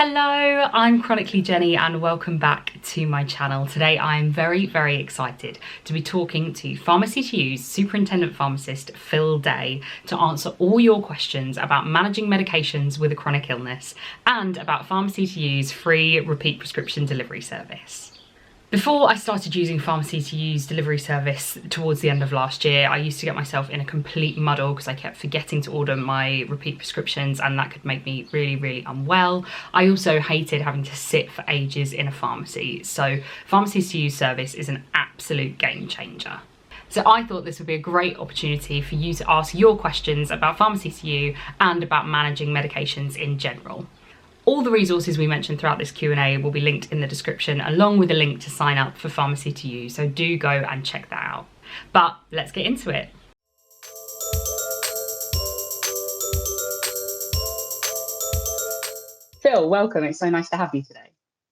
Hello, I'm Chronically Jenny and welcome back to my channel. Today I'm very, very excited to be talking to Pharmacy2u's Superintendent Pharmacist Phil Day to answer all your questions about managing medications with a chronic illness and about Pharmacy2u's free repeat prescription delivery service. Before I started using Pharmacy2u's delivery service towards the end of last year, I used to get myself in a complete muddle because I kept forgetting to order my repeat prescriptions and that could make me really, really unwell. I also hated having to sit for ages in a pharmacy, so Pharmacy2u's service is an absolute game changer. So I thought this would be a great opportunity for you to ask your questions about Pharmacy2u and about managing medications in general. All the resources we mentioned throughout this Q&A will be linked in the description, along with a link to sign up for Pharmacy2u, so do go and check that out. But let's get into it. Phil, welcome. It's so nice to have you today.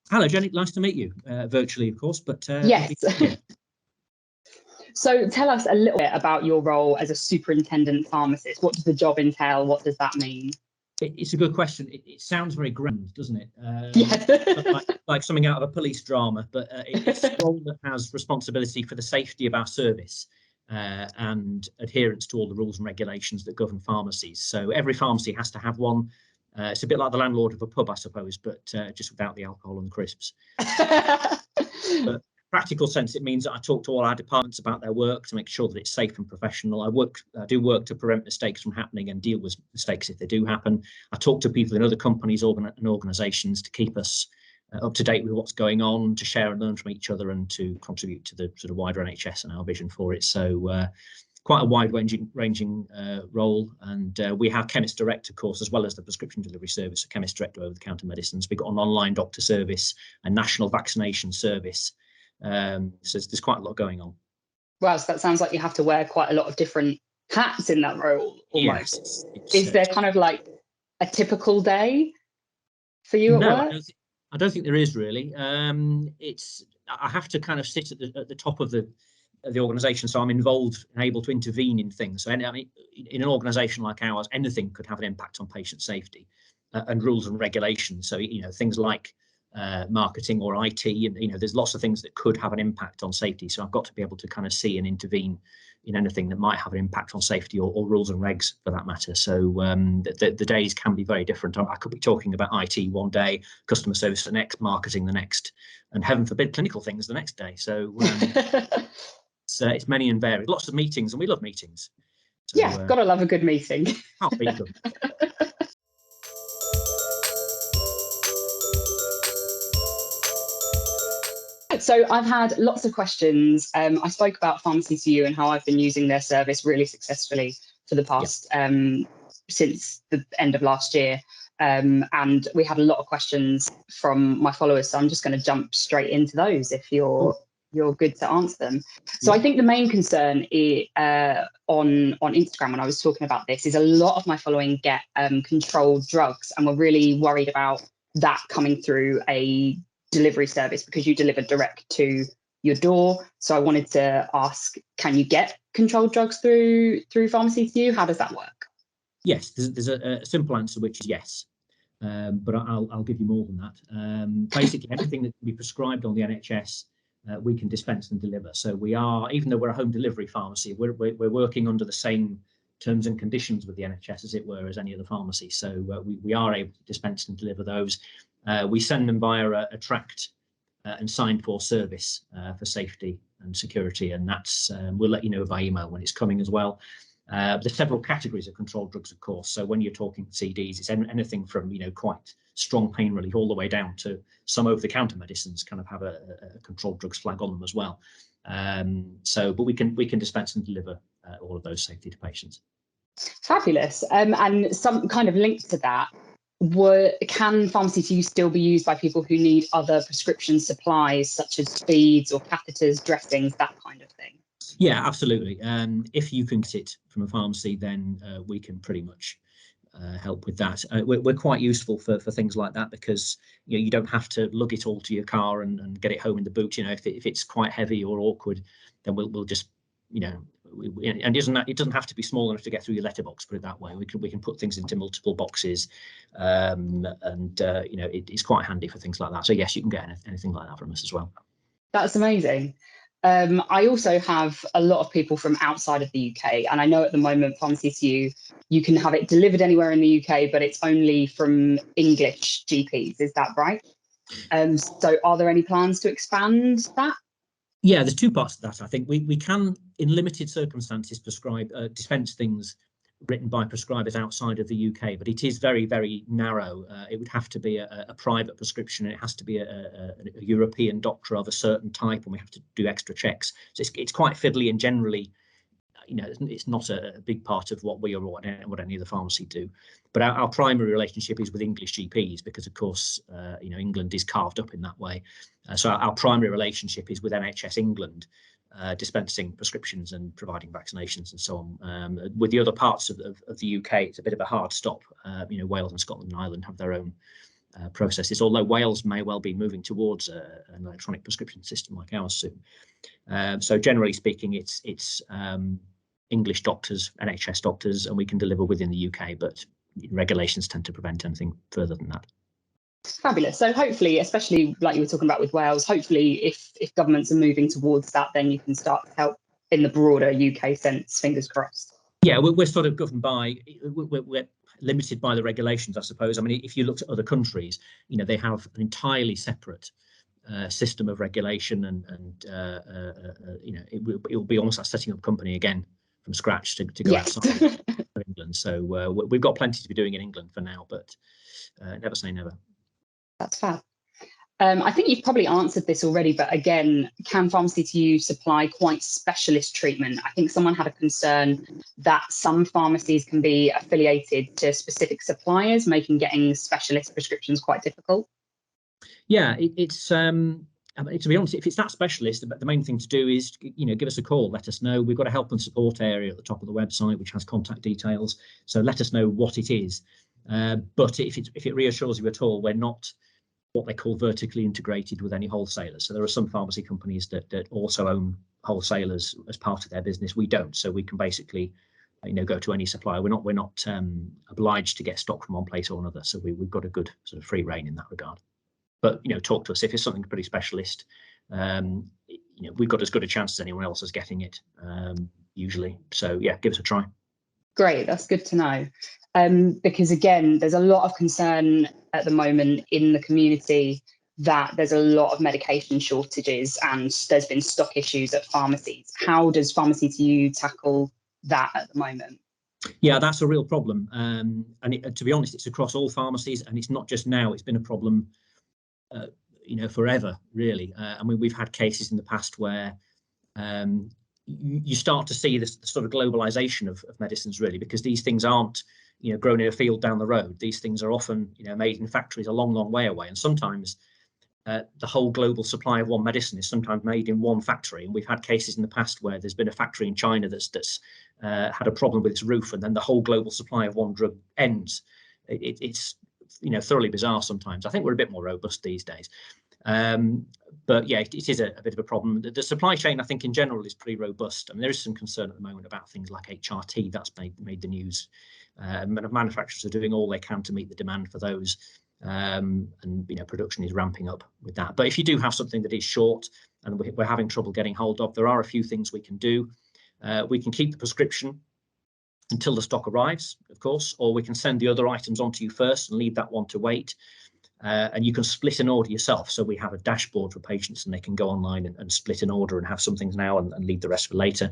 Hello, Jenny. Nice to meet you, virtually, of course, but yes. So tell us a little bit about your role as a superintendent pharmacist. What does the job entail? What does that mean? It's a good question. It sounds very grand, doesn't it? Yeah. like something out of a police drama, but it's a role that has responsibility for the safety of our service and adherence to all the rules and regulations that govern pharmacies. So every pharmacy has to have one. It's a bit like the landlord of a pub, I suppose, but just without the alcohol and the crisps. But practical sense, it means that I talk to all our departments about their work to make sure that it's safe and professional. I do work to prevent mistakes from happening and deal with mistakes if they do happen. I talk to people in other companies and organisations to keep us up to date with what's going on, to share and learn from each other and to contribute to the sort of wider NHS and our vision for it. So quite a wide-ranging role. And we have Chemist Direct, of course, as well as the prescription delivery service, so Chemist Direct over-the-counter medicines. We've got an online doctor service, a national vaccination service. So there's quite a lot going on. Well, so that sounds like you have to wear quite a lot of different hats in that role almost. Yes, is there kind of like a typical day for you at work? I don't think there is really. I have to kind of sit at the top of the organisation, so I'm involved and able to intervene in things. So I mean, in an organisation like ours, anything could have an impact on patient safety and rules and regulations. So things like marketing or IT, and there's lots of things that could have an impact on safety. So I've got to be able to kind of see and intervene in anything that might have an impact on safety or rules and regs for that matter. So the days can be very different. I could be talking about IT one day, customer service the next, marketing the next, and heaven forbid clinical things the next day. So it's many and varied. Lots of meetings, and we love meetings. So, yeah, gotta love a good meeting. Can't beat them. So I've had lots of questions. I spoke about Pharmacy2u and how I've been using their service really successfully for the past since the end of last year. And we had a lot of questions from my followers, so I'm just going to jump straight into those if you're good to answer them. So I think the main concern on Instagram when I was talking about this is a lot of my following get controlled drugs, and we're really worried about that coming through a delivery service because you deliver direct to your door. So I wanted to ask, can you get controlled drugs through Pharmacy2u? How does that work? Yes, there's a simple answer, which is yes. But I'll give you more than that. Basically, anything that can be prescribed on the NHS, we can dispense and deliver. So we are, even though we're a home delivery pharmacy, we're working under the same terms and conditions with the NHS, as it were, as any other pharmacy. So we are able to dispense and deliver those. We send them via a tracked and signed for service for safety and security, and that's we'll let you know by email when it's coming as well. There's several categories of controlled drugs, of course. So when you're talking CDs, it's anything from quite strong pain relief all the way down to some over-the-counter medicines kind of have a controlled drugs flag on them as well. But we can dispense and deliver all of those safely to patients. Fabulous. And some kind of link to that. Can Pharmacy2u still be used by people who need other prescription supplies such as feeds or catheters, dressings, that kind of thing? Yeah, absolutely. If you can get it from a pharmacy, then we can pretty much help with that. We're quite useful for things like that because you don't have to lug it all to your car and get it home in the boot. If it's quite heavy or awkward, then we'll just and it doesn't have to be small enough to get through your letterbox, put it that way. We can put things into multiple boxes, and it's quite handy for things like that. So yes, you can get anything like that from us as well. That's amazing. I also have a lot of people from outside of the UK, and I know at the moment Pharmacy2u, you can have it delivered anywhere in the UK, but it's only from English GPs. Is that right? So are there any plans to expand that? Yeah, there's two parts to that. I think we can, in limited circumstances, dispense things written by prescribers outside of the UK, but it is very, very narrow. It would have to be a private prescription. It has to be a European doctor of a certain type, and we have to do extra checks. So it's quite fiddly, and generally, it's not a big part of what we or what any other pharmacy do. But our primary relationship is with English GPs, because of course, England is carved up in that way. So our primary relationship is with NHS England, dispensing prescriptions and providing vaccinations and so on. With the other parts of the UK, it's a bit of a hard stop. Wales and Scotland and Ireland have their own processes, although Wales may well be moving towards an electronic prescription system like ours soon. So generally speaking, it's English doctors, NHS doctors, and we can deliver within the UK, but regulations tend to prevent anything further than that. Fabulous. So hopefully, especially like you were talking about with Wales, hopefully if governments are moving towards that, then you can start to help in the broader UK sense, fingers crossed. Yeah, we're sort of governed by, we're limited by the regulations, I suppose. I mean, if you look at other countries, they have an entirely separate system of regulation, and it will be almost like setting up a company again from scratch to go outside of England. So we've got plenty to be doing in England for now, but never say never. That's fab. I think you've probably answered this already, but again, can Pharmacy2u supply quite specialist treatment? I think someone had a concern that some pharmacies can be affiliated to specific suppliers, making getting specialist prescriptions quite difficult. Yeah, it's to be honest, if it's that specialist, the main thing to do is, give us a call, let us know. We've got a help and support area at the top of the website, which has contact details. So let us know what it is. But if it reassures you at all, we're not what they call vertically integrated with any wholesalers. So there are some pharmacy companies that also own wholesalers as part of their business. We don't. So we can basically, go to any supplier. We're not obliged to get stock from one place or another. So we've got a good sort of free rein in that regard. But talk to us if it's something pretty specialist. We've got as good a chance as anyone else as getting it, usually. So yeah, give us a try. Great, that's good to know. Because again, there's a lot of concern at the moment in the community that there's a lot of medication shortages and there's been stock issues at pharmacies. How does Pharmacy2u tackle that at the moment? Yeah, that's a real problem. And to be honest, it's across all pharmacies, and it's not just now. It's been a problem forever, really. I mean, we've had cases in the past where you start to see this sort of globalization of medicines, really, because these things aren't, grown in a field down the road. These things are often, made in factories a long, long way away. And sometimes the whole global supply of one medicine is sometimes made in one factory. And we've had cases in the past where there's been a factory in China that's had a problem with its roof, and then the whole global supply of one drug ends. It's thoroughly bizarre sometimes. I think we're a bit more robust these days. But yeah, it is a bit of a problem. The supply chain, I think, in general is pretty robust. I mean, there is some concern at the moment about things like HRT. That's made the news. Manufacturers are doing all they can to meet the demand for those, and production is ramping up with that. But if you do have something that is short and we're having trouble getting hold of, there are a few things we can do. We can keep the prescription until the stock arrives, of course, or we can send the other items on to you first and leave that one to wait. And you can split an order yourself. So we have a dashboard for patients, and they can go online and split an order and have some things now and leave the rest for later.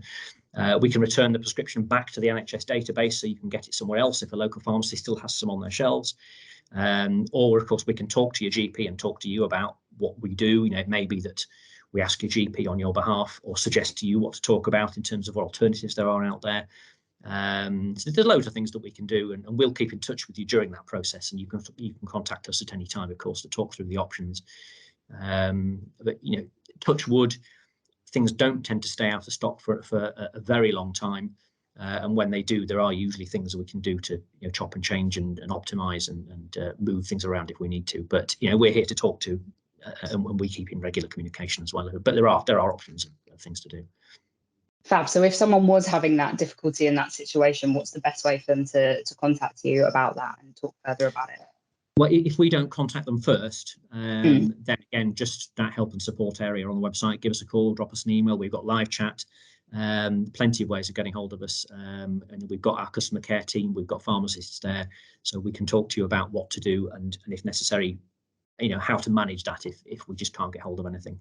We can return the prescription back to the NHS database, so you can get it somewhere else if a local pharmacy still has some on their shelves. Or, of course, we can talk to your GP and talk to you about what we do. It may be that we ask your GP on your behalf or suggest to you what to talk about in terms of what alternatives there are out there. So there's loads of things that we can do, and we'll keep in touch with you during that process, and you can contact us at any time, of course, to talk through the options. But touch wood, things don't tend to stay out of stock for a very long time, and when they do, there are usually things that we can do to chop and change and optimize and move things around if we need to. But we're here to talk to, and we keep in regular communication as well. But there are options and things to do. Fab. So if someone was having that difficulty in that situation, what's the best way for them to contact you about that and talk further about it? Well, if we don't contact them first, then again, just that help and support area on the website, give us a call, drop us an email. We've got live chat, plenty of ways of getting hold of us. And we've got our customer care team, we've got pharmacists there, so we can talk to you about what to do and if necessary, how to manage that if we just can't get hold of anything.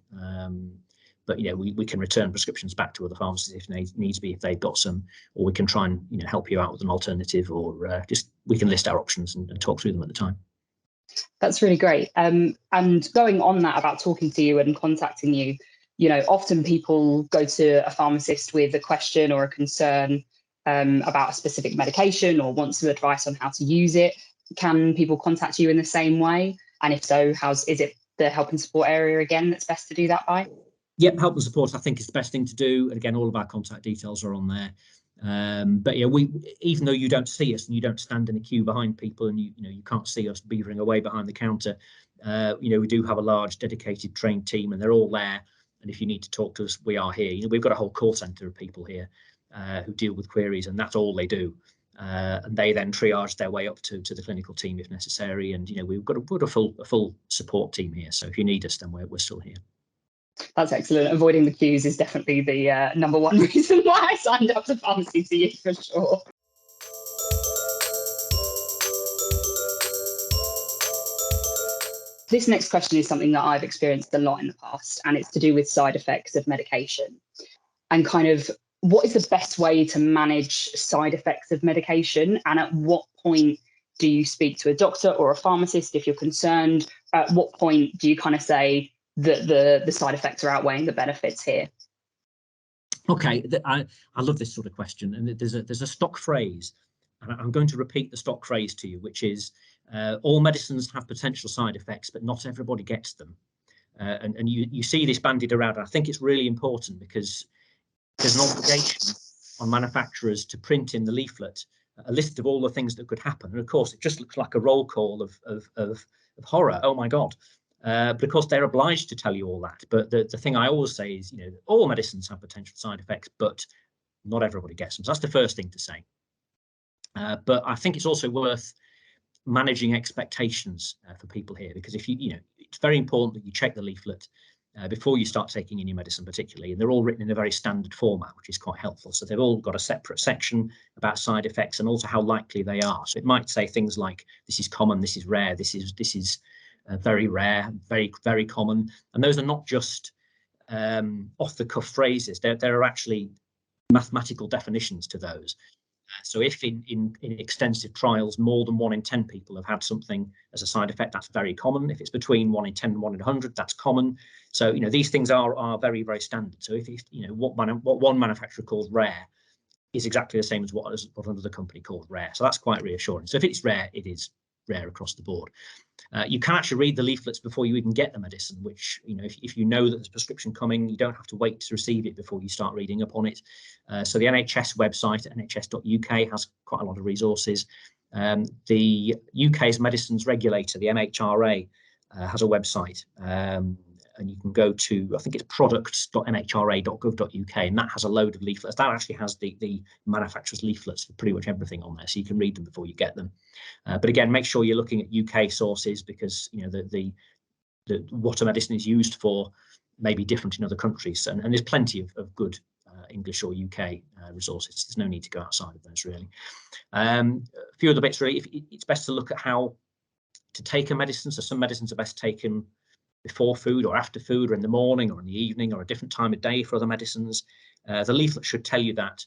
But we can return prescriptions back to other pharmacies if needs be, if they've got some, or we can try and help you out with an alternative, or just we can list our options and talk through them at the time. That's really great. And going on that about talking to you and contacting you, often people go to a pharmacist with a question or a concern about a specific medication or want some advice on how to use it. Can people contact you in the same way? And if so, is it the help and support area again that's best to do that by? Yep, help and support I think is the best thing to do. And again, all of our contact details are on there. But yeah, even though you don't see us and you don't stand in a queue behind people and you can't see us beavering away behind the counter, we do have a large dedicated trained team and they're all there. And if you need to talk to us, we are here. We've got a whole call centre of people here who deal with queries, and that's all they do. And they then triage their way up to the clinical team if necessary. And we've got a full support team here. So if you need us, then we're still here. That's excellent. Avoiding the queues is definitely the number one reason why I signed up to Pharmacy2u, for sure. This next question is something that I've experienced a lot in the past, and it's to do with side effects of medication and kind of what is the best way to manage side effects of medication, and at what point do you speak to a doctor or a pharmacist if you're concerned? At what point do you kind of say that the side effects are outweighing the benefits here? Okay, I love this sort of question, and there's a stock phrase, and I'm going to repeat the stock phrase to you, which is all medicines have potential side effects, but not everybody gets them. And you see this bandied around. And I think it's really important because there's an obligation on manufacturers to print in the leaflet a list of all the things that could happen. And of course, it just looks like a roll call of horror. Oh my God. But of course, they're obliged to tell you all that. But the thing I always say is, all medicines have potential side effects, but not everybody gets them. So that's the first thing to say. But I think it's also worth managing expectations for people here, because if it's very important that you check the leaflet before you start taking any medicine, particularly, and they're all written in a very standard format, which is quite helpful. So they've all got a separate section about side effects and also how likely they are. So it might say things like, this is common, this is rare, this is very rare, very, very common. And those are not just off the cuff phrases. There are actually mathematical definitions to those. So if in extensive trials, more than 1 in 10 people have had something as a side effect, that's very common. If it's between 1 in 10 and 1 in 100, that's common. So, these things are very, very standard. So if what one manufacturer called rare is exactly the same as what another company called rare. So that's quite reassuring. So if it's rare, it is rare across the board. You can actually read the leaflets before you even get the medicine, which, if you know that there's a prescription coming, you don't have to wait to receive it before you start reading up on it. So the NHS website at nhs.uk has quite a lot of resources. The UK's medicines regulator, the MHRA, has a website, and you can go to, I think it's products.mhra.gov.uk, and that has a load of leaflets. That actually has the manufacturer's leaflets for pretty much everything on there, so you can read them before you get them. But again, make sure you're looking at UK sources, because the what a medicine is used for may be different in other countries, and there's plenty of good English or UK resources. There's no need to go outside of those, really. A few other bits, really. It's best to look at how to take a medicine. So some medicines are best taken before food or after food, or in the morning or in the evening, or a different time of day for other medicines. The leaflet should tell you that,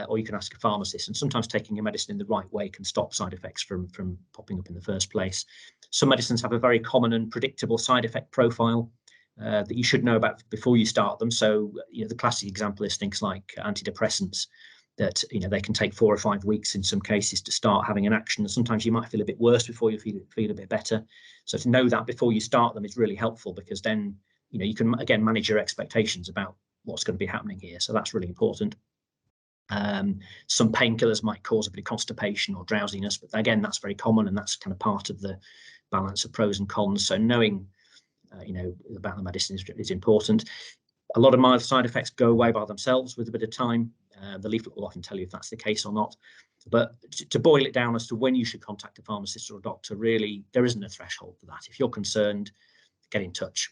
or you can ask a pharmacist. And sometimes taking a medicine in the right way can stop side effects from popping up in the first place. Some medicines have a very common and predictable side effect profile that you should know about before you start them. So the classic example is things like antidepressants, that they can take 4 or 5 weeks in some cases to start having an action. And sometimes you might feel a bit worse before you feel a bit better. So to know that before you start them is really helpful, because then you can again manage your expectations about what's going to be happening here. So that's really important. Some painkillers might cause a bit of constipation or drowsiness, but again, that's very common, and that's kind of part of the balance of pros and cons. So knowing about the medicine is important. A lot of mild side effects go away by themselves with a bit of time. The leaflet will often tell you if that's the case or not. But to boil it down as to when you should contact a pharmacist or a doctor, really, there isn't a threshold for that. If you're concerned, get in touch.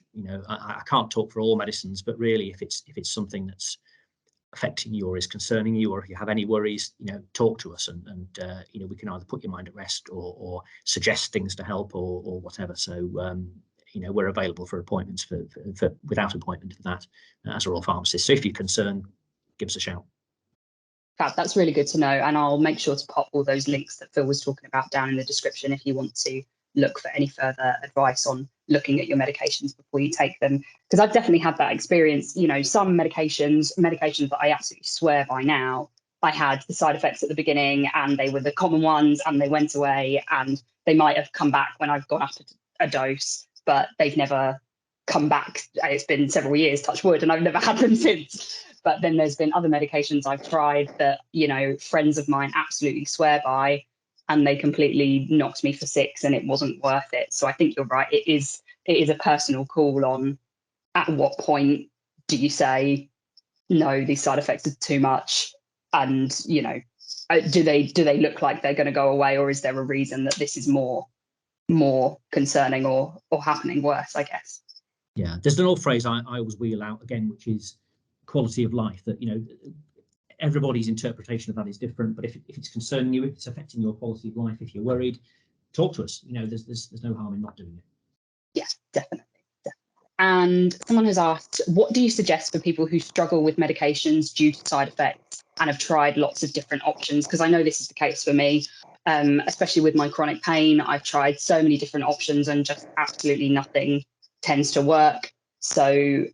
I can't talk for all medicines, but really, if it's something that's affecting you or is concerning you, or if you have any worries, talk to us, and we can either put your mind at rest or suggest things to help or whatever. So we're available for appointments for without appointment for that, as are all pharmacists. So if you're concerned, give us a shout. Fab, that's really good to know, and I'll make sure to pop all those links that Phil was talking about down in the description if you want to look for any further advice on looking at your medications before you take them. Because I've definitely had that experience. Some medications that I absolutely swear by now, I had the side effects at the beginning and they were the common ones and they went away, and they might have come back when I've gone up a dose, but they've never come back. It's been several years, touch wood, and I've never had them since. But then there's been other medications I've tried that, friends of mine absolutely swear by, and they completely knocked me for six and it wasn't worth it. So I think you're right. It is a personal call on at what point do you say, no, these side effects are too much, and, do they look like they're going to go away, or is there a reason that this is more concerning or happening worse, I guess. Yeah, there's an old phrase I always wheel out again, which is quality of life, that everybody's interpretation of that is different, but if it's concerning you, if it's affecting your quality of life, if you're worried, talk to us. There's no harm in not doing it. Yeah, definitely. And someone has asked, what do you suggest for people who struggle with medications due to side effects and have tried lots of different options? Because I know this is the case for me, especially with my chronic pain. I've tried so many different options and just absolutely nothing tends to work. So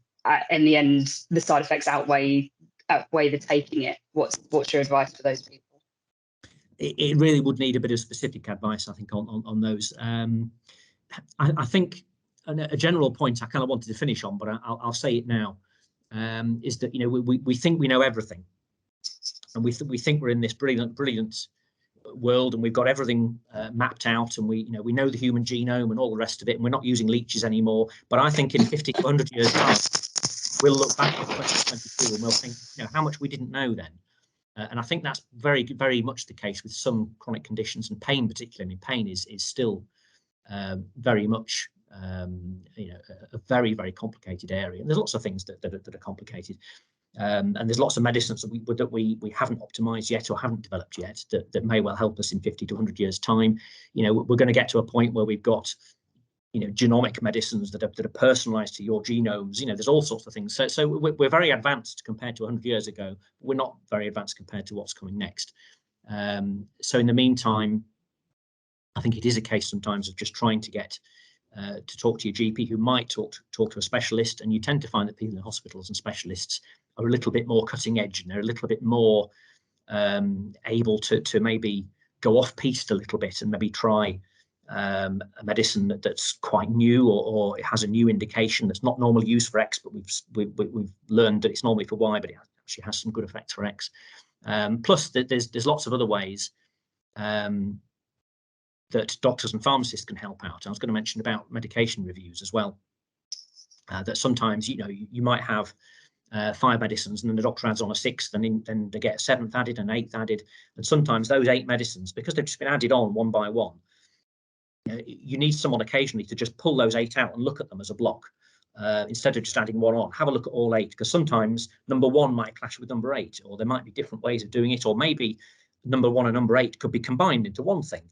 in the end, the side effects outweigh the taking it. What's your advice for those people? It really would need a bit of specific advice, I think, on those. I think a general point I kind of wanted to finish on, but I'll say it now, is that we think we know everything, and we think we're in this brilliant world, and we've got everything mapped out, and we know the human genome and all the rest of it, and we're not using leeches anymore. But I think in 50 to 100 years time, we'll look back at 2022 and we'll think, how much we didn't know then. And I think that's very, very much the case with some chronic conditions, and pain particularly. Pain is still very much a very, very complicated area. And there's lots of things that are complicated. And there's lots of medicines that we haven't optimized yet or haven't developed yet that may well help us in 50 to 100 years time. We're going to get to a point where we've got genomic medicines that are personalized to your genomes. There's all sorts of things. So we're very advanced compared to 100 years ago. We're not very advanced compared to what's coming next. So in the meantime, I think it is a case sometimes of just trying to get to talk to your GP, who might talk to a specialist. And you tend to find that people in hospitals and specialists are a little bit more cutting edge, and they're a little bit more able to maybe go off piste a little bit and maybe try a medicine that's quite new, or it has a new indication that's not normally used for X, but we've learned that it's normally for Y, but it actually has some good effects for X. Plus, there's lots of other ways that doctors and pharmacists can help out. I was going to mention about medication reviews as well. That sometimes you might have 5 medicines, and then the doctor adds on a 6th, and then they get a 7th added and 8th added, and sometimes those 8 medicines, because they've just been added on one by one, you need someone occasionally to just pull those 8 out and look at them as a block, instead of just adding one on. Have a look at all 8, because sometimes number 1 might clash with number 8, or there might be different ways of doing it, or maybe number 1 and number 8 could be combined into one thing.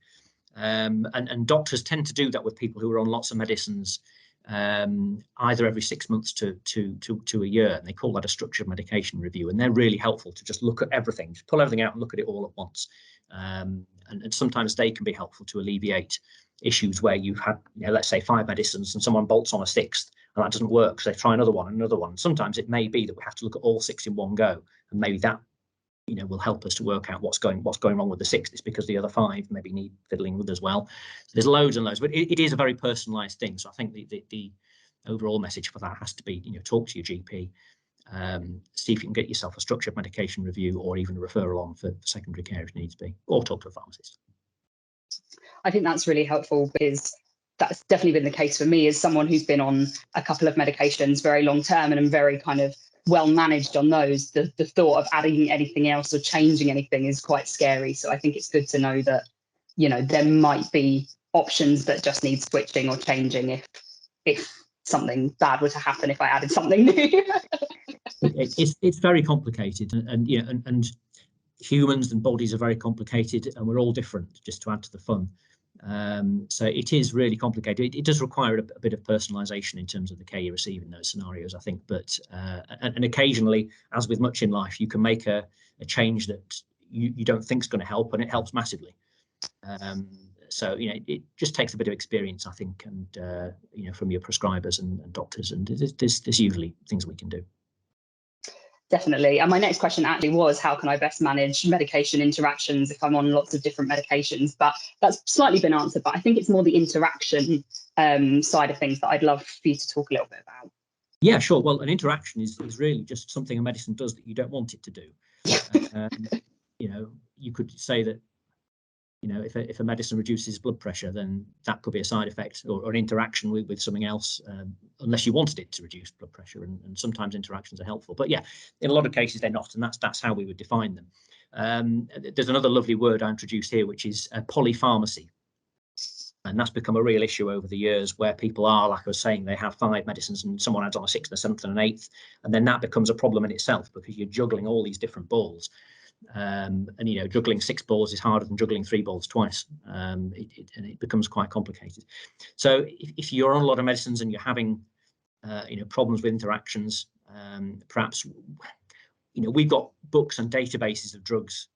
And doctors tend to do that with people who are on lots of medicines, either every 6 months to a year, and they call that a structured medication review. And they're really helpful to just look at everything, just pull everything out and look at it all at once. And sometimes they can be helpful to alleviate issues where you've had, let's say 5 medicines, and someone bolts on a 6th, and that doesn't work, so they try another one and another one. Sometimes it may be that we have to look at all 6 in one go, and maybe that will help us to work out what's going wrong with the 6th. It's because the other 5 maybe need fiddling with as well. So there's loads and loads, but it is a very personalised thing. So I think the overall message for that has to be, talk to your GP, see if you can get yourself a structured medication review, or even a referral on for secondary care if needs be, or talk to a pharmacist. I think that's really helpful, because that's definitely been the case for me as someone who's been on a couple of medications very long term, and I'm very kind of well managed on those. The thought of adding anything else or changing anything is quite scary. So I think it's good to know that, you know, there might be options that just need switching or changing if something bad were to happen if I added something new. It's very complicated, and you know, and humans and bodies are very complicated, and we're all different, just to add to the fun. So it is really complicated. It does require a bit of personalisation in terms of the care you receive in those scenarios, I think. But and occasionally, as with much in life, you can make a change that you don't think is going to help, and it helps massively. So you know, it just takes a bit of experience, I think, and you know, from your prescribers and doctors, and there's usually things we can do. Definitely. And my next question actually was, how can I best manage medication interactions if I'm on lots of different medications? But that's slightly been answered. But I think it's more the interaction side of things that I'd love for you to talk a little bit about. Yeah, sure. Well, an interaction is really just something a medicine does that you don't want it to do. You know, you could say that, you know, if a medicine reduces blood pressure, then that could be a side effect or an interaction with something else, unless you wanted it to reduce blood pressure. And sometimes interactions are helpful, but yeah, in a lot of cases they're not, and that's how we would define them. There's another lovely word I introduced here, which is polypharmacy. And that's become a real issue over the years, where people are, like I was saying, they have 5 medicines and someone adds on a 6th, a 7th and an 8th, and then that becomes a problem in itself because you're juggling all these different balls. And you know, juggling 6 balls is harder than juggling 3 balls twice. And it becomes quite complicated. So if you're on a lot of medicines and you're having you know, problems with interactions, perhaps, you know, we've got books and databases of drugs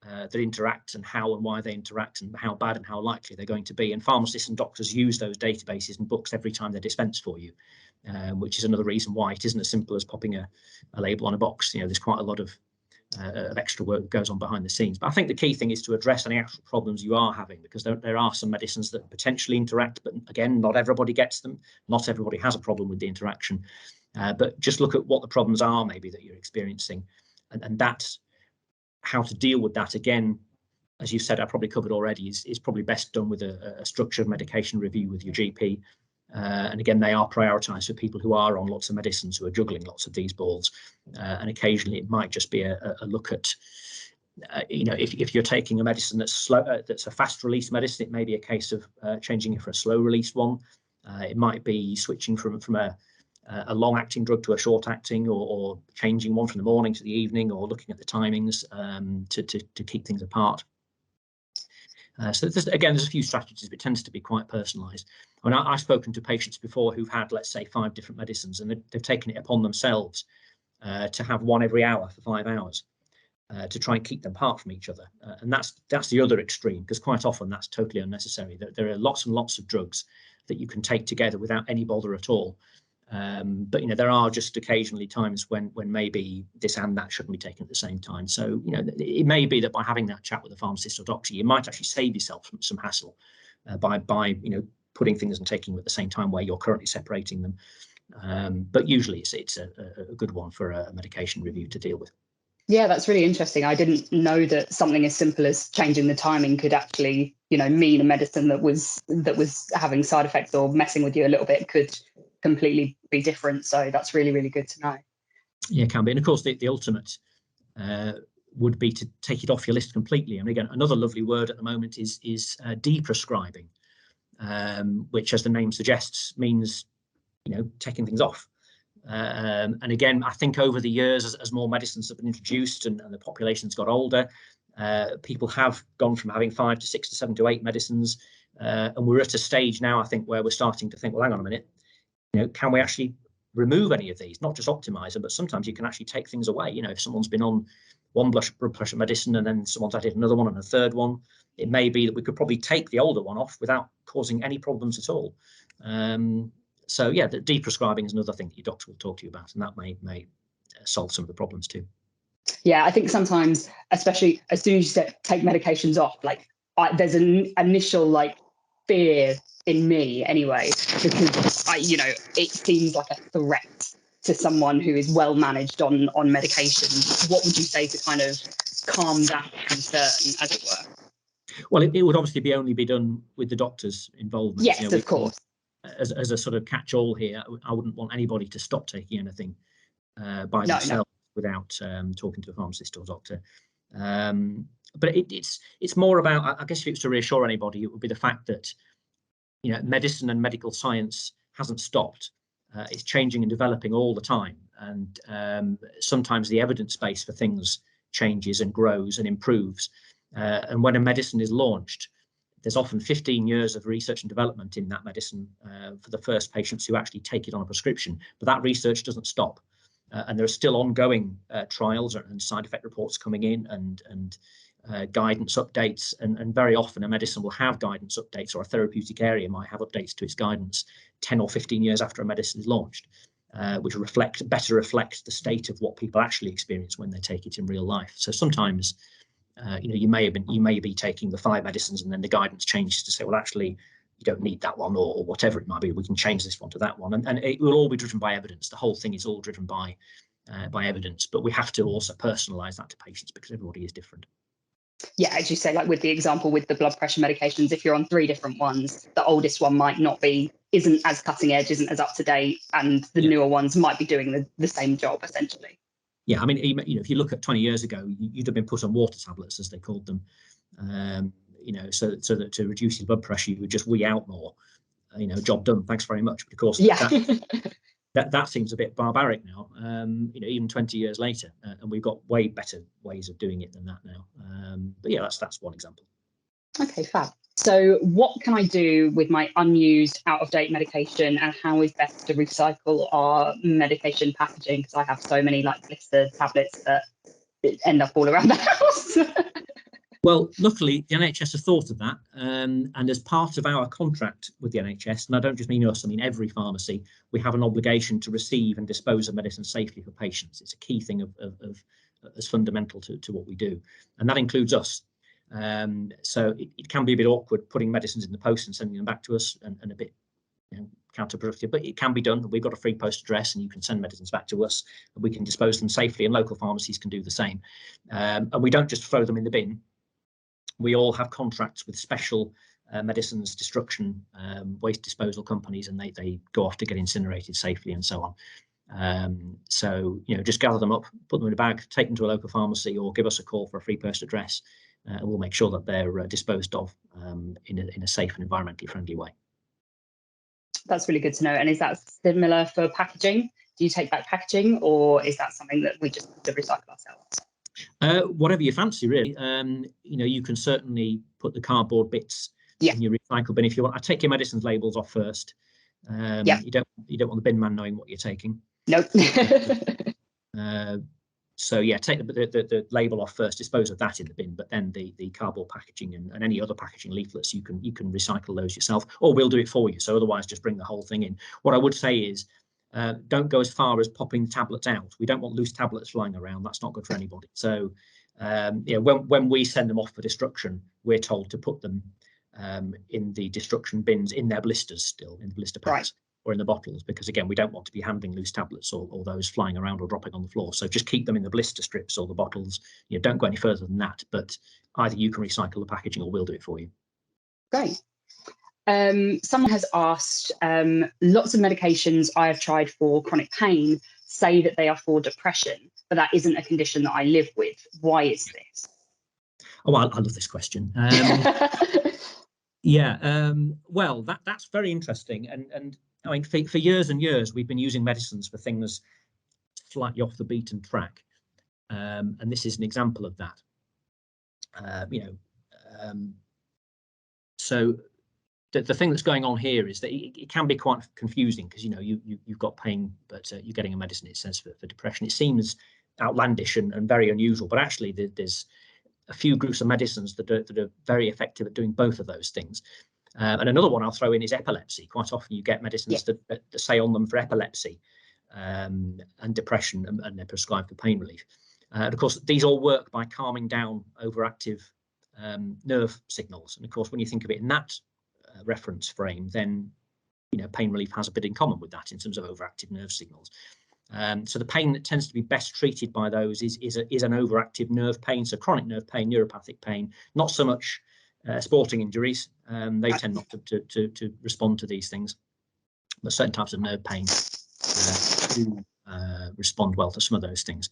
that interact and how and why they interact and how bad and how likely they're going to be. And pharmacists and doctors use those databases and books every time they dispense for you, which is another reason why it isn't as simple as popping a label on a box. You know, there's quite a lot of extra work that goes on behind the scenes. But I think the key thing is to address any actual problems you are having, because there are some medicines that potentially interact, but again, not everybody gets them. Not everybody has a problem with the interaction. But just look at what the problems are maybe that you're experiencing, and that's how to deal with that. Again, as you said, I probably covered already, is probably best done with a structured medication review with your GP. And again, they are prioritised for people who are on lots of medicines, who are juggling lots of these balls. And occasionally it might just be a look at, you know, if you're taking a medicine that's slow, that's a fast release medicine, it may be a case of changing it for a slow release one. It might be switching from a long acting drug to a short acting, or changing one from the morning to the evening, or looking at the timings to keep things apart. So there's a few strategies, but it tends to be quite personalised. I mean, I've spoken to patients before who've had, let's say, 5 different medicines, and they've taken it upon themselves to have one every hour for 5 hours to try and keep them apart from each other. And that's the other extreme, because quite often that's totally unnecessary. There are lots and lots of drugs that you can take together without any bother at all. But you know, there are just occasionally times when maybe this and that shouldn't be taken at the same time. So you know, it may be that by having that chat with a pharmacist or doctor, you might actually save yourself some hassle by you know, putting things and taking them at the same time where you're currently separating them. But usually it's a good one for a medication review to deal with. Yeah, that's really interesting. I didn't know that something as simple as changing the timing could actually, you know, mean a medicine that was having side effects or messing with you a little bit could completely be different. So that's really, really good to know. Yeah, it can be. And of course, the ultimate would be to take it off your list completely. And again, another lovely word at the moment is deprescribing, which, as the name suggests, means, you know, taking things off. And again, I think over the years, as more medicines have been introduced and the population's got older, people have gone from having 5 to 6 to 7 to 8 medicines. And we're at a stage now, I think, where we're starting to think, well, hang on a minute, you know, can we actually remove any of these? Not just optimize them, but sometimes you can actually take things away. You know, if someone's been on one blood pressure medicine and then someone's added another one and a third one, it may be that we could probably take the older one off without causing any problems at all. So yeah, the deprescribing is another thing that your doctor will talk to you about, and that may solve some of the problems too. Yeah, I think sometimes, especially as soon as you take medications off, like there's an initial like fear in me anyway, because it seems like a threat to someone who is well managed on medication. What would you say to kind of calm that concern, as it were? Well, it would obviously only be done with the doctor's involvement. Yes, of course. As a sort of catch-all here, I wouldn't want anybody to stop taking anything by themselves without talking to a pharmacist or doctor. But it's more about, I guess, if it was to reassure anybody, it would be the fact that medicine and medical science hasn't stopped. It's changing and developing all the time, and sometimes the evidence base for things changes and grows and improves. And when a medicine is launched, there's often 15 years of research and development in that medicine for the first patients who actually take it on a prescription. But that research doesn't stop. And there are still ongoing trials and side effect reports coming in, and guidance updates. And very often a medicine will have guidance updates, or a therapeutic area might have updates to its guidance 10 or 15 years after a medicine is launched, which better reflect the state of what people actually experience when they take it in real life. So sometimes you may be taking the 5 medicines, and then the guidance changes to say, well, actually, you don't need that one, or whatever it might be. We can change this one to that one, and it will all be driven by evidence. The whole thing is all driven by evidence, but we have to also personalise that to patients because everybody is different. Yeah, as you say, like with the example with the blood pressure medications, if you're on 3 different ones, the oldest one isn't as cutting edge, isn't as up to date, and the newer ones might be doing the same job essentially. Yeah, I mean, if you look at 20 years ago, you'd have been put on water tablets, as they called them, so that to reduce your blood pressure, you would just wee out more. Job done. Thanks very much. But of course, that seems a bit barbaric now. Even 20 years later, and we've got way better ways of doing it than that now. But yeah, that's one example. Okay, fab. So what can I do with my unused, out-of-date medication, and how is best to recycle our medication packaging? Because I have so many blister tablets that end up all around the house. Well, luckily, the NHS have thought of that, and as part of our contract with the NHS, and I don't just mean us, I mean every pharmacy, we have an obligation to receive and dispose of medicine safely for patients. It's a key thing of as fundamental to what we do, and that includes us. So it can be a bit awkward putting medicines in the post and sending them back to us, and a bit counterproductive, but it can be done. We've got a free post address, and you can send medicines back to us, and we can dispose of them safely, and local pharmacies can do the same. And we don't just throw them in the bin. We all have contracts with special medicines destruction waste disposal companies, and they go off to get incinerated safely and so on. So just gather them up, put them in a bag, take them to a local pharmacy, or give us a call for a free post address, and we'll make sure that they're disposed of in a safe and environmentally friendly way. That's really good to know. And is that similar for packaging? Do you take back packaging, or is that something that we just have to recycle ourselves? Whatever you fancy, really. You can certainly put the cardboard bits in your recycle bin if you want. I take your medicines labels off first. You don't want the bin man knowing what you're taking. Nope. So yeah, take the label off first, dispose of that in the bin, but then the cardboard packaging and any other packaging leaflets, you can recycle those yourself, or we'll do it for you. So otherwise, just bring the whole thing in. What I would say is, don't go as far as popping tablets out. We don't want loose tablets flying around. That's not good for anybody. So when we send them off for destruction, we're told to put them in the destruction bins in their blisters, still in the blister packs, or in the bottles, because again, we don't want to be handling loose tablets or those flying around or dropping on the floor. So just keep them in the blister strips or the bottles. Don't go any further than that, but either you can recycle the packaging or we'll do it for you. Great. Someone has asked, lots of medications I have tried for chronic pain say that they are for depression, but that isn't a condition that I live with. Why is this? Oh, I love this question. Well, that's very interesting. And I mean, for years and years, we've been using medicines for things slightly off the beaten track. And this is an example of that. So the thing that's going on here is that it can be quite confusing, because you've got pain, but you're getting a medicine, it says, for depression. It seems outlandish and very unusual, but actually there's a few groups of medicines that are very effective at doing both of those things. And another one I'll throw in is epilepsy. Quite often you get medicines that say on them for epilepsy and depression, and they're prescribed for pain relief. And of course, these all work by calming down overactive nerve signals. And of course, when you think of it in that reference frame, then pain relief has a bit in common with that in terms of overactive nerve signals. So the pain that tends to be best treated by those is an overactive nerve pain, so chronic nerve pain, neuropathic pain, not so much sporting injuries, they tend not to respond to these things, but certain types of nerve pain do respond well to some of those things.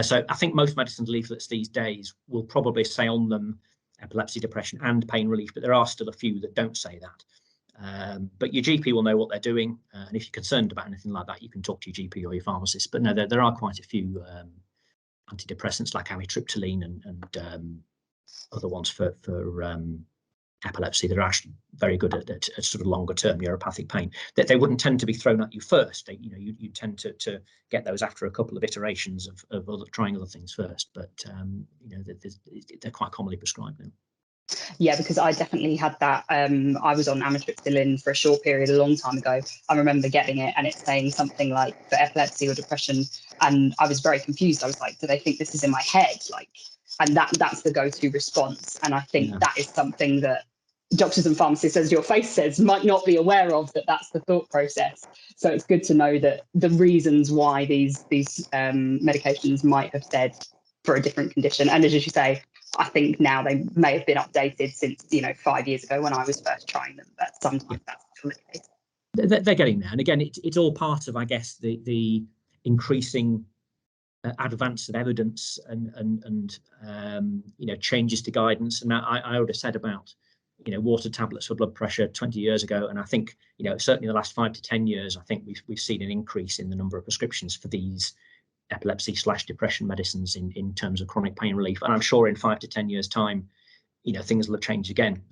So I think most medicines leaflets these days will probably say on them epilepsy, depression and pain relief, but there are still a few that don't say that. But your GP will know what they're doing, and if you're concerned about anything like that, you can talk to your GP or your pharmacist. But no, there are quite a few antidepressants like amitriptyline and other ones for epilepsy that are actually very good at sort of longer term neuropathic pain. That they wouldn't tend to be thrown at you first. You tend to get those after a couple of iterations of trying other things first. But they're quite commonly prescribed now. Yeah, because I definitely had that. I was on amitriptyline for a short period a long time ago. I remember getting it and it's saying something like for epilepsy or depression, and I was very confused. I was like, do they think this is in my head? And that's the go-to response. And I think that is something that doctors and pharmacists, as your face says, might not be aware of, that's the thought process. So it's good to know that the reasons why these medications might have said for a different condition. And as you say, I think now they may have been updated since 5 years ago when I was first trying them, but sometimes that's still the case. They're getting there, and again, it's all part of, I guess, the increasing advance of evidence and changes to guidance. And I would have said about water tablets for blood pressure 20 years ago, and I think certainly in the last 5 to 10 years, I think we've seen an increase in the number of prescriptions for these epilepsy/depression medicines in terms of chronic pain relief. And I'm sure in 5 to 10 years time, things will have changed again.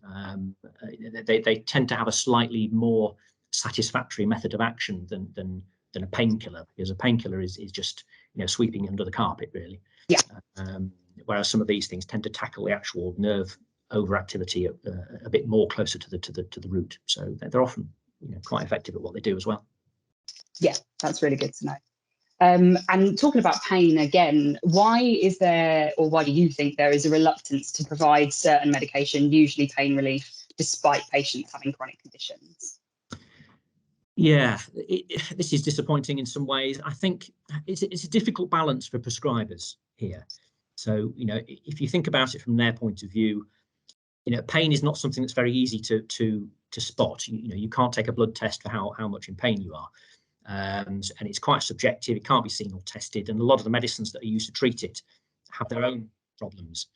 They tend to have a slightly more satisfactory method of action than a painkiller, because a painkiller is just sweeping under the carpet, really. Yeah. Whereas some of these things tend to tackle the actual nerve overactivity a bit more closer to the root. So they're often quite effective at what they do as well. Yeah, that's really good to know. And talking about pain again, why do you think there is a reluctance to provide certain medication, usually pain relief, despite patients having chronic conditions? Yeah, this is disappointing in some ways. I think it's a difficult balance for prescribers here. So, if you think about it from their point of view, pain is not something that's very easy to spot. You can't take a blood test for how much in pain you are. And it's quite subjective. It can't be seen or tested, and a lot of the medicines that are used to treat it have their own problems.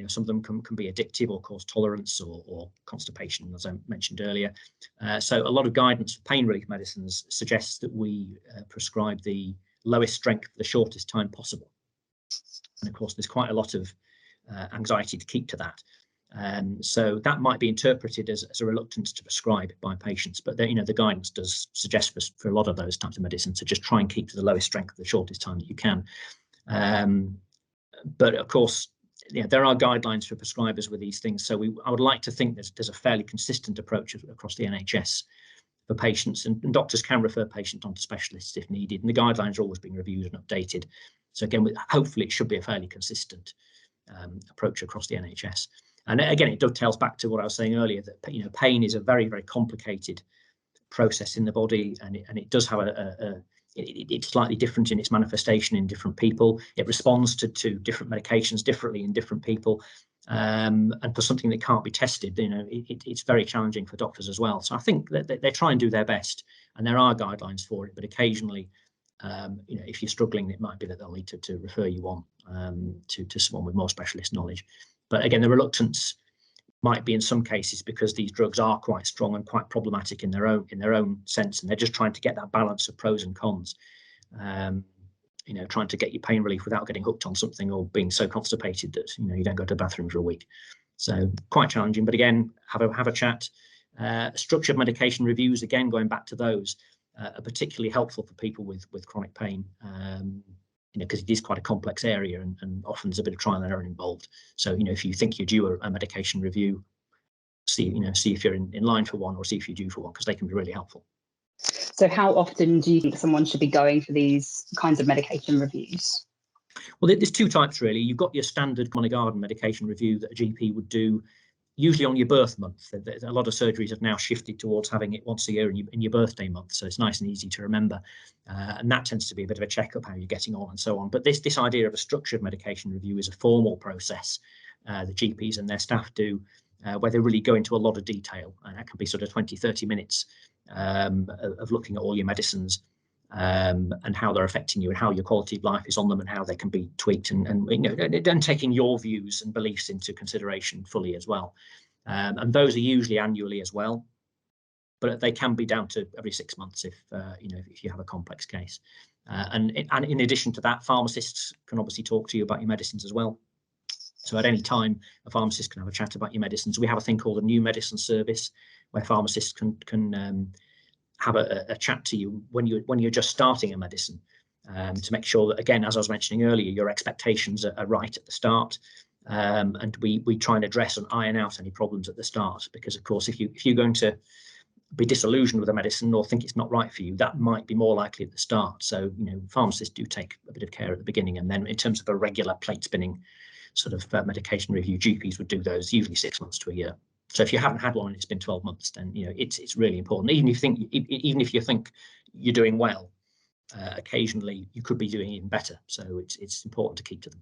Some of them can be addictive or cause tolerance or constipation, as I mentioned earlier. So a lot of guidance for pain relief medicines suggests that we prescribe the lowest strength for the shortest time possible. And of course, there's quite a lot of anxiety to keep to that. So that might be interpreted as a reluctance to prescribe by patients, but the guidance does suggest for a lot of those types of medicines to just try and keep to the lowest strength the shortest time that you can. But of course, there are guidelines for prescribers with these things. So I would like to think there's a fairly consistent approach across the NHS for patients, and doctors can refer patients on to specialists if needed. And the guidelines are always being reviewed and updated. So again, hopefully it should be a fairly consistent approach across the NHS. And again, it dovetails back to what I was saying earlier, that pain is a very, very complicated process in the body, and it does have it's slightly different in its manifestation in different people. It responds to different medications differently in different people, and for something that can't be tested, it's very challenging for doctors as well. So I think that they try and do their best, and there are guidelines for it, but occasionally, if you're struggling, it might be that they'll need to refer you on to someone with more specialist knowledge. But again, the reluctance might be in some cases because these drugs are quite strong and quite problematic in their own sense, and they're just trying to get that balance of pros and cons. Trying to get your pain relief without getting hooked on something or being so constipated that you don't go to the bathroom for a week. So quite challenging. But again, have a chat. Structured medication reviews, again, going back to those, are particularly helpful for people with chronic pain. Because it is quite a complex area, and often there's a bit of trial and error involved. So, if you think you're due a medication review, see if you're in line for one, or see if you're due for one, because they can be really helpful. So how often do you think someone should be going for these kinds of medication reviews? Well, there's two types, really. You've got your standard chronic garden medication review that a GP would do, usually on your birth month. A lot of surgeries have now shifted towards having it once a year in your birthday month, so it's nice and easy to remember. And that tends to be a bit of a checkup, how you're getting on and so on. But this idea of a structured medication review is a formal process the GPs and their staff do, where they really go into a lot of detail, and that can be sort of 20-30 minutes of looking at all your medicines and how they're affecting you and how your quality of life is on them and how they can be tweaked, and taking your views and beliefs into consideration fully as well. And those are usually annually as well, but they can be down to every 6 months if if you have a complex case. And in addition to that, pharmacists can obviously talk to you about your medicines as well. So at any time, a pharmacist can have a chat about your medicines. We have a thing called a new medicine service, where pharmacists can have a chat to you when you're just starting a medicine, to make sure that, again, as I was mentioning earlier, your expectations are right at the start. And we try and address and iron out any problems at the start, because of course, if you're going to be disillusioned with a medicine or think it's not right for you, that might be more likely at the start. So pharmacists do take a bit of care at the beginning, and then in terms of a regular plate spinning sort of medication review, GPs would do those usually 6 months to a year. So if you haven't had one and it's been 12 months, then it's really important. Even if you think you're doing well, occasionally you could be doing even better. So it's important to keep to them.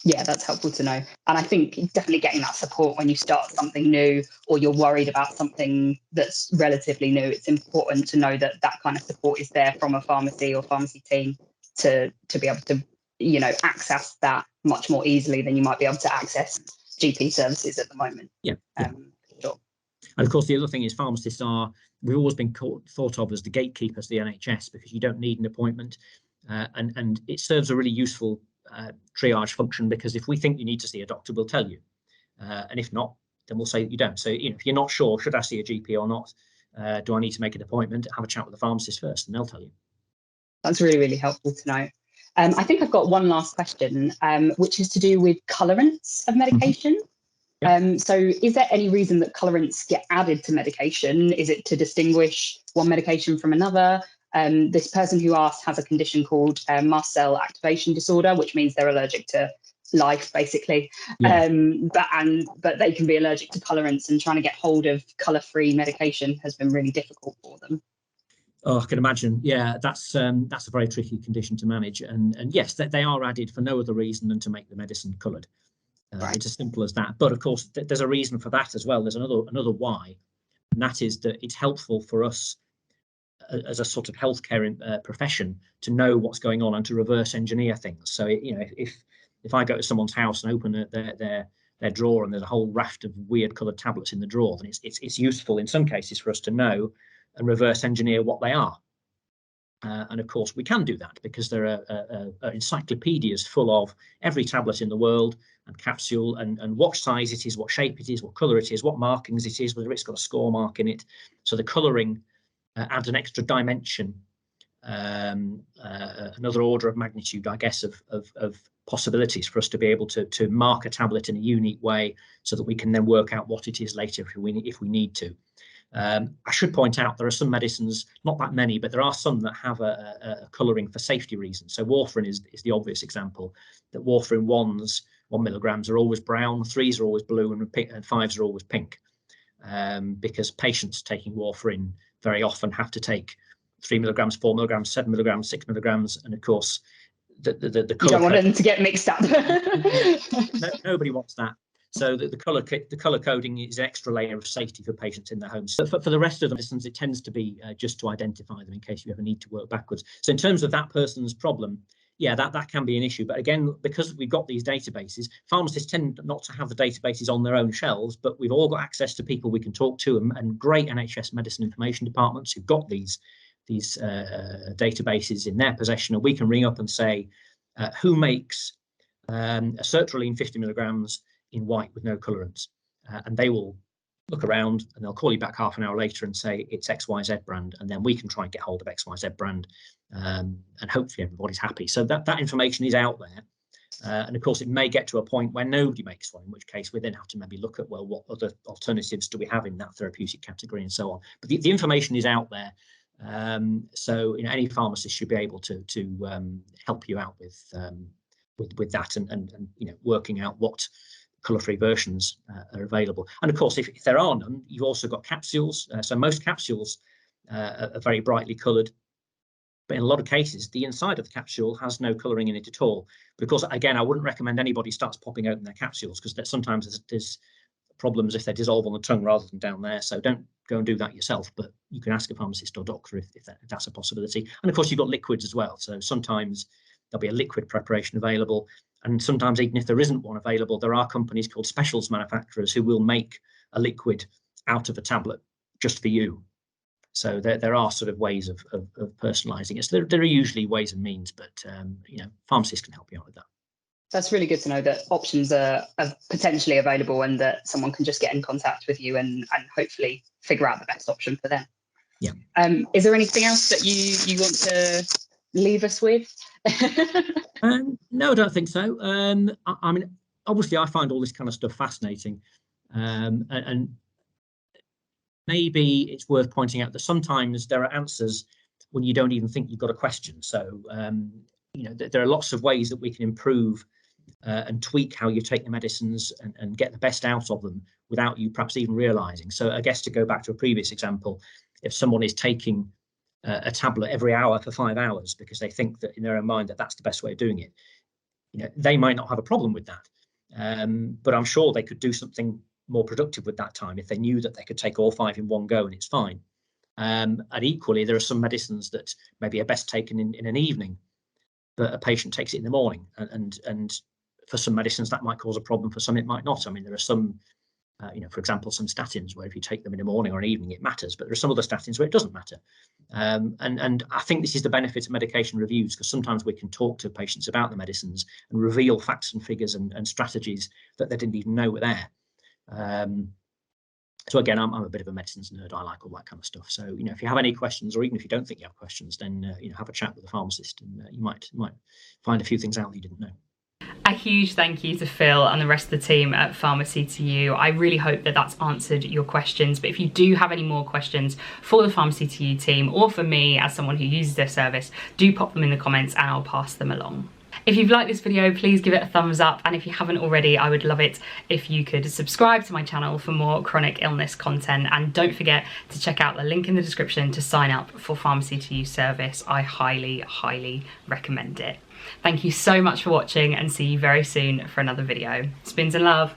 Yeah, that's helpful to know. And I think definitely getting that support when you start something new, or you're worried about something that's relatively new, it's important to know that that kind of support is there from a pharmacy or pharmacy team to be able to access that much more easily than you might be able to access GP services at the moment. Yeah. Sure. And of course, the other thing is pharmacists we've always been thought of as the gatekeepers of the NHS, because you don't need an appointment, and it serves a really useful triage function, because if we think you need to see a doctor, we'll tell you, and if not, then we'll say that you don't. So if you're not sure, should I see a GP or not, do I need to make an appointment, have a chat with the pharmacist first, and they'll tell you. That's really, really helpful to know. I think I've got one last question, which is to do with colorants of medication. So is there any reason that colorants get added to medication? Is it to distinguish one medication from another? This person who asked has a condition called mast cell activation disorder, which means they're allergic to life, basically. Yeah. But they can be allergic to colorants, and trying to get hold of color-free medication has been really difficult for them. Oh, I can imagine. Yeah, that's a very tricky condition to manage. And yes, they are added for no other reason than to make the medicine coloured. Right. It's as simple as that. But of course, there's a reason for that as well. There's another why, and that is that it's helpful for us as a sort of healthcare profession to know what's going on and to reverse engineer things. So if I go to someone's house and open their drawer and there's a whole raft of weird coloured tablets in the drawer, then it's useful in some cases for us to know and reverse engineer what they are. And of course, we can do that because there are encyclopedias full of every tablet in the world and capsule and what size it is, what shape it is, what colour it is, what markings it is, whether it's got a score mark in it. So the colouring adds an extra dimension, another order of magnitude, I guess, of possibilities for us to be able to mark a tablet in a unique way, so that we can then work out what it is later if we need to. I should point out there are some medicines, not that many, but there are some that have a colouring for safety reasons. So warfarin is the obvious example, that warfarin 1 milligrams are always brown, 3s are always blue, and 5s are always pink, because patients taking warfarin very often have to take 3 milligrams, 4 milligrams, 7 milligrams, 6 milligrams, and of course the colour. You don't want them to get mixed up. Nobody wants that. So the colour coding is an extra layer of safety for patients in their homes. For the rest of the medicines, it tends to be just to identify them in case you ever need to work backwards. So in terms of that person's problem, yeah, that can be an issue. But again, because we've got these databases, pharmacists tend not to have the databases on their own shelves, but we've all got access to people we can talk to, and great NHS medicine information departments who've got these databases in their possession, and we can ring up and say, who makes a sertraline 50 milligrams in white with no colorants, and they will look around and they'll call you back half an hour later and say it's XYZ brand, and then we can try and get hold of XYZ brand, and hopefully everybody's happy. So that information is out there, and of course it may get to a point where nobody makes one, in which case we then have to maybe look at, well, what other alternatives do we have in that therapeutic category and so on. But the information is out there, so any pharmacist should be able to help you out with that, and working out what colour-free versions are available. And of course, if there are none, you've also got capsules. So most capsules are very brightly coloured. But in a lot of cases, the inside of the capsule has no colouring in it at all. Because again, I wouldn't recommend anybody starts popping open their capsules, because sometimes there's problems if they dissolve on the tongue rather than down there. So don't go and do that yourself, but you can ask a pharmacist or doctor if that's a possibility. And of course, you've got liquids as well. So sometimes there'll be a liquid preparation available. And sometimes even if there isn't one available, there are companies called specials manufacturers who will make a liquid out of a tablet just for you. So there are sort of ways of personalising it. So there are usually ways and means, but pharmacists can help you out with that. That's really good to know that options are potentially available, and that someone can just get in contact with you and hopefully figure out the best option for them. Yeah. Is there anything else that you want to leave us with? No, I don't think so. I mean, obviously, I find all this kind of stuff fascinating, and maybe it's worth pointing out that sometimes there are answers when you don't even think you've got a question. So, there are lots of ways that we can improve and tweak how you take the medicines and get the best out of them without you perhaps even realizing. So I guess to go back to a previous example, if someone is taking a tablet every hour for 5 hours because they think that in their own mind that that's the best way of doing it, they might not have a problem with that. But I'm sure they could do something more productive with that time if they knew that they could take all 5 in one go and it's fine. And equally, there are some medicines that maybe are best taken in an evening, but a patient takes it in the morning. And for some medicines, that might cause a problem. For some, it might not. I mean, there are some, for example, some statins where if you take them in the morning or an evening, it matters. But there are some other statins where it doesn't matter. And I think this is the benefit of medication reviews, because sometimes we can talk to patients about the medicines and reveal facts and figures and strategies that they didn't even know were there. So again, I'm a bit of a medicines nerd. I like all that kind of stuff. So, if you have any questions, or even if you don't think you have questions, then, have a chat with a pharmacist, and you might find a few things out that you didn't know. A huge thank you to Phil and the rest of the team at Pharmacy2u. I really hope that that's answered your questions. But if you do have any more questions for the Pharmacy2u team, or for me as someone who uses their service, do pop them in the comments and I'll pass them along. If you've liked this video, please give it a thumbs up, and if you haven't already, I would love it if you could subscribe to my channel for more chronic illness content, and don't forget to check out the link in the description to sign up for Pharmacy2u service. I highly recommend it. Thank you so much for watching, and see you very soon for another video. Spins and love.